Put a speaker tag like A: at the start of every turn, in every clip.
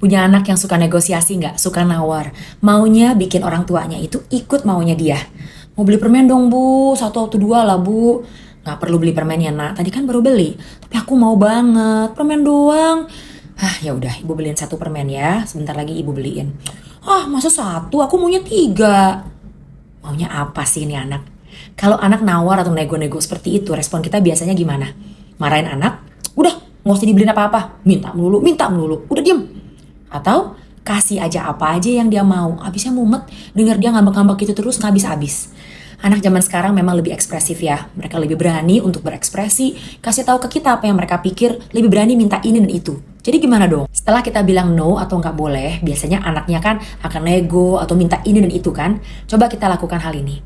A: Punya anak yang suka negosiasi nggak? Suka nawar. Maunya bikin orang tuanya itu ikut maunya dia. Mau beli permen dong bu, satu atau dua lah bu. Nggak perlu beli permen ya nak, tadi kan baru beli. Tapi aku mau banget, permen doang. Ah ya udah, ibu beliin satu permen ya. Sebentar lagi ibu beliin. Ah masa satu, aku maunya tiga. Maunya apa sih ini anak? Kalau anak nawar atau nego-nego seperti itu, respon kita biasanya gimana? Marahin anak? Udah, nggak usah dibeliin apa-apa. Minta melulu. Udah diem. Atau kasih aja apa aja yang dia mau. Abisnya mumet, denger dia ngambek-ngambek gitu terus nggak habis-habis. Anak zaman sekarang memang lebih ekspresif ya. Mereka lebih berani untuk berekspresi, kasih tahu ke kita apa yang mereka pikir, lebih berani minta ini dan itu. Jadi gimana dong? Setelah kita bilang no atau nggak boleh, biasanya anaknya kan akan nego atau minta ini dan itu kan. Coba kita lakukan hal ini.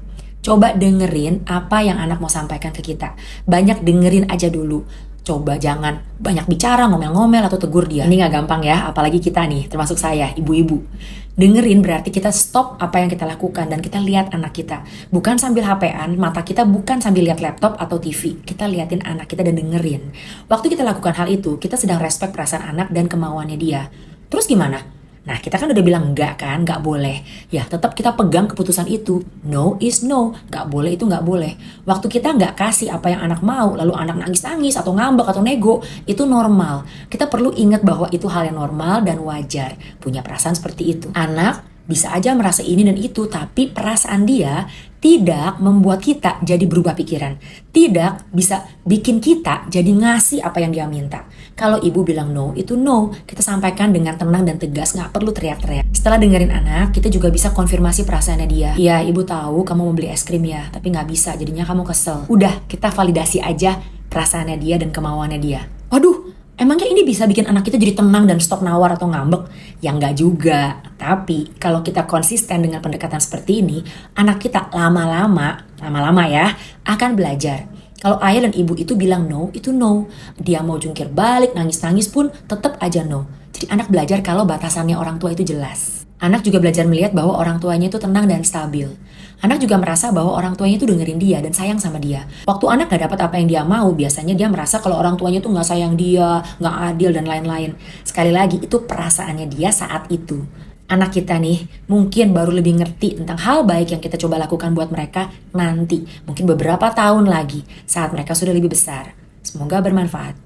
A: Coba dengerin apa yang anak mau sampaikan ke kita. Banyak dengerin aja dulu. Coba jangan banyak bicara, ngomel-ngomel atau tegur dia. Ini nggak gampang ya, apalagi kita nih, termasuk saya, ibu-ibu. Dengerin berarti kita stop apa yang kita lakukan dan kita lihat anak kita. Bukan sambil HP-an, mata kita bukan sambil lihat laptop atau TV. Kita liatin anak kita dan dengerin. Waktu kita lakukan hal itu, kita sedang respect perasaan anak dan kemauannya dia. Terus gimana? Nah, kita kan udah bilang enggak kan, enggak boleh. Ya, tetap kita pegang keputusan itu. No is no, enggak boleh itu enggak boleh. Waktu kita enggak kasih apa yang anak mau, lalu anak nangis-nangis atau ngambek atau nego, itu normal. Kita perlu ingat bahwa itu hal yang normal dan wajar. Punya perasaan seperti itu. Anak bisa aja merasa ini dan itu, tapi perasaan dia tidak membuat kita jadi berubah pikiran. Tidak bisa bikin kita jadi ngasih apa yang dia minta. Kalau ibu bilang no, itu no. Kita sampaikan dengan tenang dan tegas, nggak perlu teriak-teriak. Setelah dengerin anak, kita juga bisa konfirmasi perasaannya dia. Iya, ibu tahu kamu mau beli es krim ya, tapi nggak bisa, jadinya kamu kesel. Udah, kita validasi aja perasaannya dia dan kemauannya dia. Waduh, emangnya ini bisa bikin anak kita jadi tenang dan stop nawar atau ngambek? Ya nggak juga. Tapi kalau kita konsisten dengan pendekatan seperti ini, anak kita lama-lama ya, akan belajar. Kalau ayah dan ibu itu bilang no, itu no. Dia mau jungkir balik, nangis-nangis pun tetap aja no. Jadi anak belajar kalau batasannya orang tua itu jelas. Anak juga belajar melihat bahwa orang tuanya itu tenang dan stabil. Anak juga merasa bahwa orang tuanya itu dengerin dia dan sayang sama dia. Waktu anak gak dapat apa yang dia mau, biasanya dia merasa kalau orang tuanya tuh gak sayang dia, gak adil dan lain-lain. Sekali lagi, itu perasaannya dia saat itu. Anak kita nih mungkin baru lebih ngerti tentang hal baik yang kita coba lakukan buat mereka nanti. Mungkin beberapa tahun lagi saat mereka sudah lebih besar. Semoga bermanfaat.